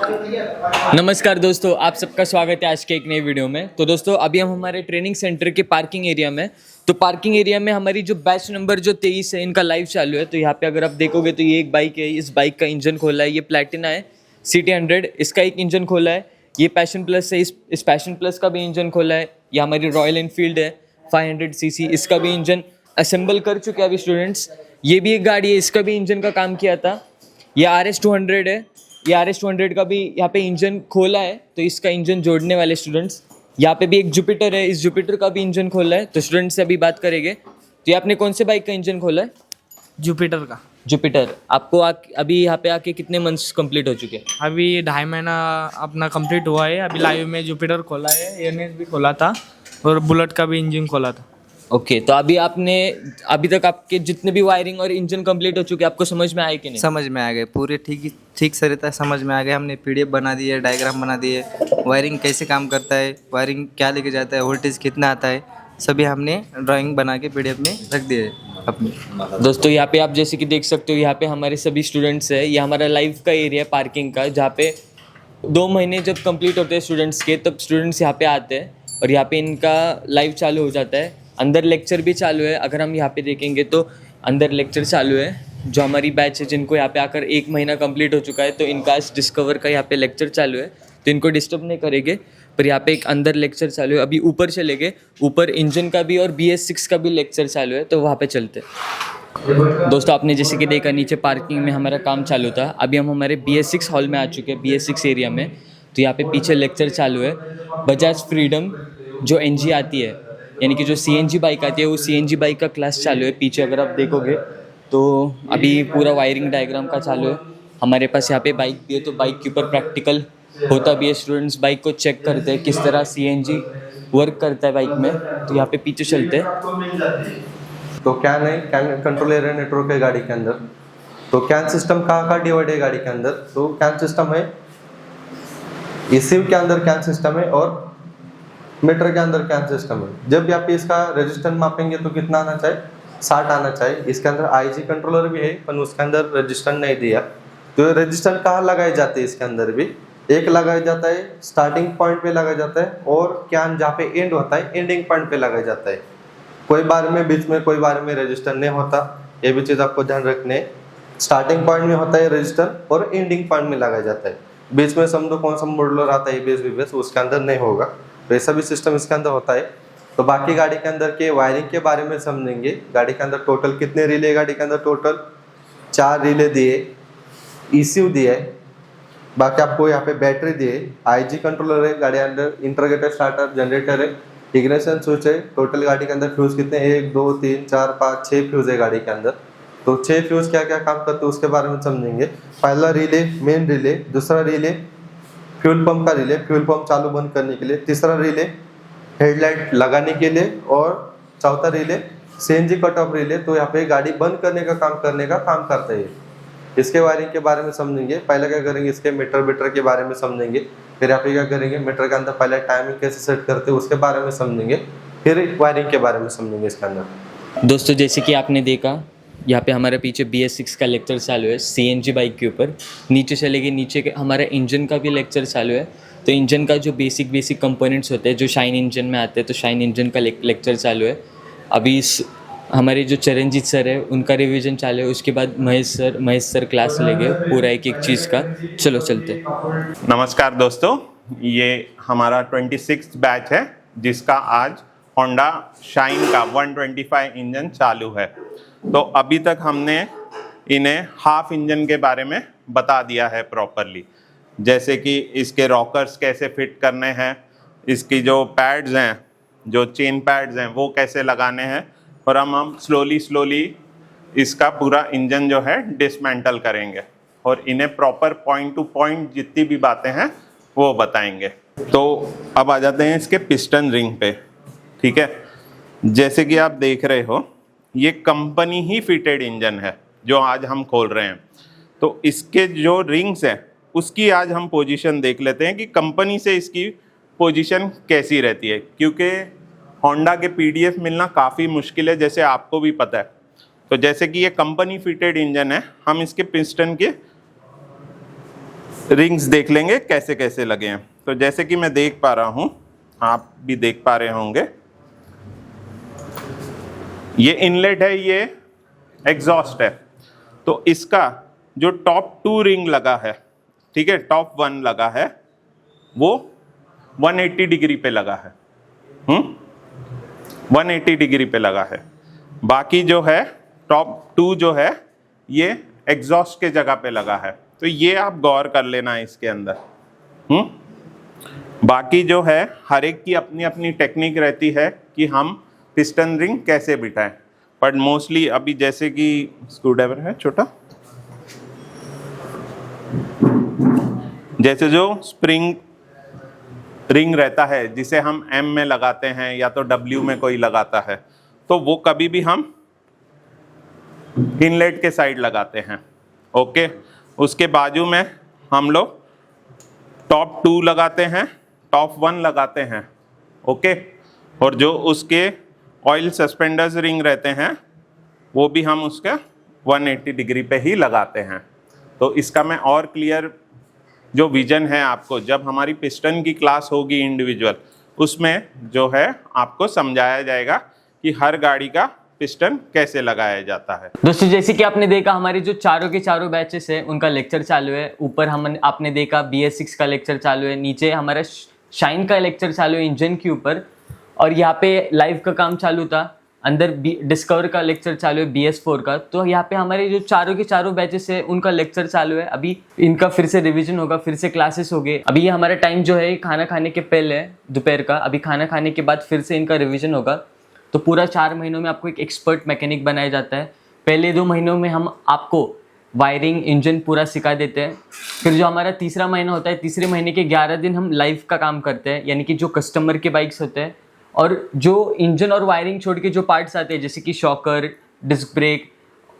नमस्कार दोस्तों, आप सबका स्वागत है आज के एक नई वीडियो में। तो दोस्तों अभी हम हमारे ट्रेनिंग सेंटर के पार्किंग एरिया में। तो पार्किंग एरिया में हमारी जो बैच नंबर जो 23 है, इनका लाइव चालू है। तो यहाँ पे अगर आप देखोगे तो ये एक बाइक है, इस बाइक का इंजन खोला है, ये प्लैटिना है CT100, इसका एक इंजन खोला है। ये पैशन प्लस है, इस पैशन प्लस का भी इंजन खोला है। ये हमारी रॉयल एनफील्ड है 500cc, इसका भी इंजन असेंबल कर चुके हैं अभी स्टूडेंट्स। ये भी एक गाड़ी है, इसका भी इंजन का काम किया था। ये RS200 है, ये RS200 का भी यहाँ पे इंजन खोला है, तो इसका इंजन जोड़ने वाले स्टूडेंट्स। यहाँ पे भी एक जुपिटर है, इस जुपिटर का भी इंजन खोला है, तो स्टूडेंट्स से अभी बात करेंगे। तो ये आपने कौन से बाइक का इंजन खोला है? जुपिटर का। जुपिटर। आपको अभी यहाँ पे आके कितने मंथ्स कंप्लीट हो चुके हैं? अभी 2.5 महीना अपना कंप्लीट हुआ है। अभी लाइव में जुपिटर खोला है, एनएस भी खोला था और बुलेट का भी इंजन खोला था। ओके, तो अभी तक आपके जितने भी वायरिंग और इंजन कंप्लीट हो चुके हैं, आपको समझ में आए कि नहीं? समझ में आ गए, पूरे ठीक से रहता है, समझ में आ गए। हमने PDF बना दिए, डायग्राम बना दिए, वायरिंग कैसे काम करता है, वायरिंग क्या लेके जाता है, वोल्टेज कितना आता है, सभी हमने ड्राइंग बना के PDF में रख दिए अपने। दोस्तों यहाँ पे आप जैसे कि देख सकते हो, यहाँ पे हमारे सभी स्टूडेंट्स हैं। ये हमारा लाइव का एरिया है पार्किंग का, जहाँ पे 2 महीने जब कंप्लीट होते हैं स्टूडेंट्स के, तब स्टूडेंट्स यहाँ पे आते हैं और यहाँ पे इनका लाइव चालू हो जाता है। अंदर लेक्चर भी चालू है। अगर हम यहाँ पे देखेंगे तो अंदर लेक्चर चालू है। जो हमारी बैच है, जिनको यहाँ पे आकर 1 महीना कंप्लीट हो चुका है, तो इनका आज डिस्कवर का यहाँ पे लेक्चर चालू है, तो इनको डिस्टर्ब नहीं करेंगे। पर यहाँ पे एक अंदर लेक्चर चालू है। अभी ऊपर चले गए, ऊपर इंजन का भी और BS6 का भी लेक्चर चालू है, तो वहाँ पे चलते हैं। दोस्तों आपने जैसे कि देखा, नीचे पार्किंग में हमारा काम चालू था। अभी हम हमारे BS6 हॉल में आ चुके हैं, BS6 एरिया में। तो यहाँ पे पीछे लेक्चर चालू है। बजाज फ्रीडम जो NG आती है, यानी कि जो CNG बाइक आती है, वो CNG बाइक का क्लास चालू है। पीछे अगर आप देखोगे तो अभी पूरा वायरिंग डायग्राम का चालू है। हमारे पास यहाँ पे बाइक भी है, तो बाइक के ऊपर प्रैक्टिकल होता भी है। स्टूडेंट्स बाइक को चेक करते हैं किस तरह CNG वर्क करता है बाइक में। तो यहाँ पे पीछे चलते हैं। तो कैन है, कैन कंट्रोलर है नेटवर्क है गाड़ी के अंदर। तो कैन सिस्टम कहाँ डिवाइड है गाड़ी के अंदर? तो कैन सिस्टम है, ECU के अंदर कैन सिस्टम है और मीटर के अंदर कैन सिस्टम है। जब भी आप इसका रजिस्टर मापेंगे तो कितना आना चाहिए? 60 आना चाहिए। इसके अंदर IG कंट्रोलर भी है, पर उसके अंदर रजिस्टर नहीं दिया। तो रजिस्टर कहाँ लगाए जाते हैं? इसके अंदर भी एक लगाया जाता है, स्टार्टिंग पॉइंट पे लगाया जाता है, और कैन जहाँ पे एंड होता है, एंडिंग पॉइंट पे लगाया जाता है। कोई बार में बीच में, कोई बार में रजिस्टर नहीं होता। ये भी चीज़ आपको ध्यान रखने। स्टार्टिंग पॉइंट में होता है रजिस्टर और एंडिंग पॉइंट में लगाया जाता है। बीच में समझो कौन सा मॉडुलर आता है, ABS उसके अंदर नहीं होगा। तो ऐसा भी सिस्टम इसके अंदर होता है। तो बाकी गाड़ी के अंदर के वायरिंग के बारे में समझेंगे। गाड़ी के अंदर टोटल कितने रिले? गाड़ी के अंदर टोटल 4 रिले दिए, ECU दिए, बाकी आपको यहाँ पे बैटरी दिए, IG कंट्रोलर है गाड़ी के अंदर, इंटीग्रेटेड स्टार्टर, जनरेटर है, इग्निशन स्विच है। टोटल गाड़ी के अंदर फ्यूज कितने? 1 2 3 4 5 6 फ्यूज है गाड़ी के अंदर। तो 6 फ्यूज क्या क्या काम करते हैं उसके बारे में समझेंगे। पहला रिले मेन रिले, दूसरा रिले फ्यूल पंप का रिले, फ्यूल पंप चालू बंद करने के लिए, तीसरा रिले हेडलाइट लगाने के लिए, और चौथा relay CNG cut off relay. तो यहाँ पे गाड़ी बंद करने का काम करता है। इसके वायरिंग के बारे में समझेंगे। पहले क्या करेंगे, इसके मीटर के बारे में समझेंगे। फिर यहाँ पे क्या करेंगे, मीटर के अंदर पहले टाइमिंग कैसे सेट करते हैं उसके बारे में समझेंगे। फिर वायरिंग के बारे में समझेंगे इसके अंदर। दोस्तों जैसे कि आपने देखा, यहाँ पे हमारे पीछे BS6 का लेक्चर चालू है CNG बाइक के ऊपर। नीचे चलेंगे, नीचे के हमारा इंजन का भी लेक्चर चालू है। तो इंजन का जो बेसिक कंपोनेंट्स होते हैं, जो शाइन इंजन में आते हैं, तो शाइन इंजन का लेक्चर चालू है। अभी हमारे जो चरणजीत सर है, उनका रिवीजन चालू है। उसके बाद महेश सर क्लास लेंगे पूरा एक चीज़ का। चलो चलते। नमस्कार दोस्तों, ये हमारा 26th बैच है, जिसका आज होंडा शाइन का 125 इंजन चालू है। तो अभी तक हमने इन्हें हाफ इंजन के बारे में बता दिया है प्रॉपरली, जैसे कि इसके रॉकर्स कैसे फिट करने हैं, इसकी जो पैड्स हैं, जो चेन पैड्स हैं, वो कैसे लगाने हैं, और हम स्लोली इसका पूरा इंजन जो है डिसमेंटल करेंगे और इन्हें प्रॉपर पॉइंट टू पॉइंट जितनी भी बातें हैं वो बताएंगे। तो अब आ जाते हैं इसके पिस्टन रिंग पे। ठीक है, जैसे कि आप देख रहे हो, ये कंपनी ही फिटेड इंजन है जो आज हम खोल रहे हैं। तो इसके जो रिंग्स हैं उसकी आज हम पोजीशन देख लेते हैं कि कंपनी से इसकी पोजीशन कैसी रहती है, क्योंकि होंडा के PDF मिलना काफ़ी मुश्किल है, जैसे आपको भी पता है। तो जैसे कि ये कंपनी फिटेड इंजन है, हम इसके पिस्टन के रिंग्स देख लेंगे कैसे कैसे लगे हैं। तो जैसे कि मैं देख पा रहा हूं, आप भी देख पा रहे होंगे, ये इनलेट है, ये एग्जॉस्ट है। तो इसका जो टॉप 2 रिंग लगा है, ठीक है, टॉप 1 लगा है, वो 180 डिग्री पे लगा है। 180 डिग्री पे लगा है। बाकी जो है टॉप 2 जो है ये एग्जॉस्ट के जगह पे लगा है। तो ये आप गौर कर लेना है इसके अंदर। बाकी जो है हर एक की अपनी अपनी टेक्निक रहती है कि हम पिस्टन रिंग कैसे बिठाएं, बट मोस्टली अभी जैसे कि स्क्रूड्राइवर है छोटा, जैसे जो स्प्रिंग रिंग रहता है जिसे हम M में लगाते हैं या तो W में कोई लगाता है, तो वो कभी भी हम इनलेट के साइड लगाते हैं। ओके, उसके बाजू में हम लोग टॉप 2 लगाते हैं, टॉप 1 लगाते हैं। ओके, और जो उसके ऑयल सस्पेंडर्स रिंग रहते हैं वो भी हम उसका 180 डिग्री पे ही लगाते हैं। तो इसका मैं और क्लियर जो विजन है आपको, जब हमारी पिस्टन की क्लास होगी इंडिविजुअल, उसमें जो है आपको समझाया जाएगा कि हर गाड़ी का पिस्टन कैसे लगाया जाता है। दोस्तों जैसे कि आपने देखा हमारे जो चारों के चारों बैचेस है उनका लेक्चर चालू है। ऊपर आपने देखा BS6 का लेक्चर चालू है, नीचे हमारा शाइन का लेक्चर चालू है इंजन के ऊपर, और यहाँ पे लाइव का काम चालू था। अंदर डिस्कवर का लेक्चर चालू है BS4 का। तो यहाँ पे हमारे जो चारों के चारों बैचेस है उनका लेक्चर चालू है। अभी इनका फिर से रिवीजन होगा, फिर से क्लासेस होंगे। अभी ये हमारा टाइम जो है खाना खाने के पहले है, दोपहर का। अभी खाना खाने के बाद फिर से इनका रिवीजन होगा। तो पूरा 4 महीनों में आपको एक एक्सपर्ट मैकेनिक बनाया जाता है। पहले 2 महीनों में हम आपको वायरिंग इंजन पूरा सिखा देते हैं। फिर जो हमारा तीसरा महीना होता है, तीसरे महीने के 11 दिन हम लाइव का काम करते हैं, यानी कि जो कस्टमर के बाइक्स होते हैं और जो इंजन और वायरिंग छोड़ के जो पार्ट्स आते हैं जैसे कि शॉकर, डिस्क ब्रेक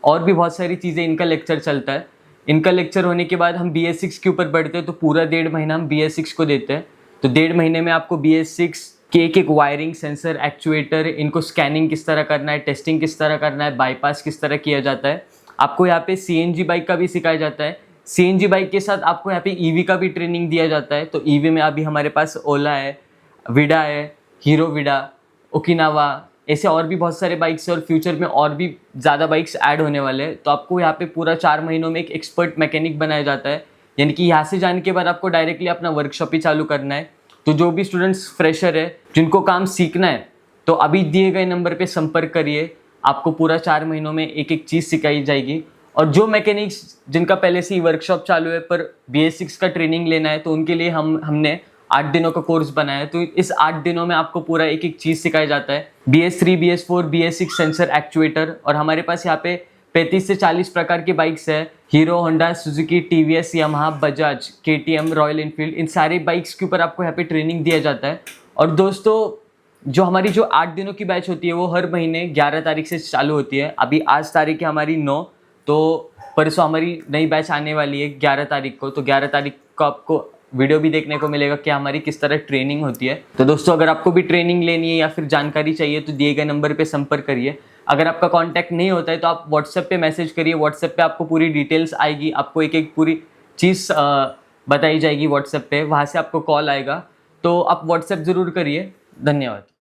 और भी बहुत सारी चीज़ें, इनका लेक्चर चलता है। इनका लेक्चर होने के बाद हम BS6 के ऊपर बढ़ते हैं। तो पूरा 1.5 महीना हम BS6 को देते हैं। तो 1.5 महीने में आपको BS6 के एक वायरिंग, सेंसर, एक्चुएटर, इनको स्कैनिंग किस तरह करना है, टेस्टिंग किस तरह करना है, बाईपास किस तरह किया जाता है। आपको यहाँ पे CNG बाइक का भी सिखाया जाता है। CNG बाइक के साथ आपको यहाँ पे EV का भी ट्रेनिंग दिया जाता है। तो EV में अभी हमारे पास ओला है, विडा है, हीरो विडा, ओकिनावा, ऐसे और भी बहुत सारे बाइक्स है और फ्यूचर में और भी ज़्यादा बाइक्स ऐड होने वाले हैं। तो आपको यहाँ पे पूरा 4 महीनों में एक एक्सपर्ट मैकेनिक बनाया जाता है, यानी कि यहाँ से जाने के बाद आपको डायरेक्टली अपना वर्कशॉप ही चालू करना है। तो जो भी स्टूडेंट्स फ्रेशर है, जिनको काम सीखना है, तो अभी दिए गए नंबर पे संपर्क करिए। आपको पूरा 4 महीनों में एक एक चीज़ सिखाई जाएगी। और जो मैकेनिक्स जिनका पहले से ही वर्कशॉप चालू है पर BS6 का ट्रेनिंग लेना है, तो उनके लिए हमने 8 दिनों का कोर्स बनाया है। तो इस 8 दिनों में आपको पूरा एक एक चीज़ सिखाया जाता है। BS3, BS4, BS6 sensor, actuator. और हमारे पास यहाँ पे 35 से 40 प्रकार की बाइक्स है। Hero, Honda, Suzuki, TVS, Yamaha, Bajaj, KTM, royal Enfield, इन सारे बाइक्स के ऊपर आपको यहाँ पे ट्रेनिंग दिया जाता है। और दोस्तों जो हमारी जो 8 दिनों की बैच होती है वो हर महीने 11 तारीख से चालू होती है। अभी आज तारीख है हमारी 9, तो परसों हमारी नई बैच आने वाली है 11 तारीख को। तो 11 तारीख को आपको वीडियो भी देखने को मिलेगा कि हमारी किस तरह ट्रेनिंग होती है। तो दोस्तों अगर आपको भी ट्रेनिंग लेनी है या फिर जानकारी चाहिए तो दिए गए नंबर पे संपर्क करिए। अगर आपका कांटेक्ट नहीं होता है तो आप व्हाट्सएप पे मैसेज करिए। व्हाट्सएप पे आपको पूरी डिटेल्स आएगी, आपको एक एक पूरी चीज़ बताई जाएगी व्हाट्सएप पे, वहाँ से आपको कॉल आएगा। तो आप व्हाट्सएप ज़रूर करिए। धन्यवाद।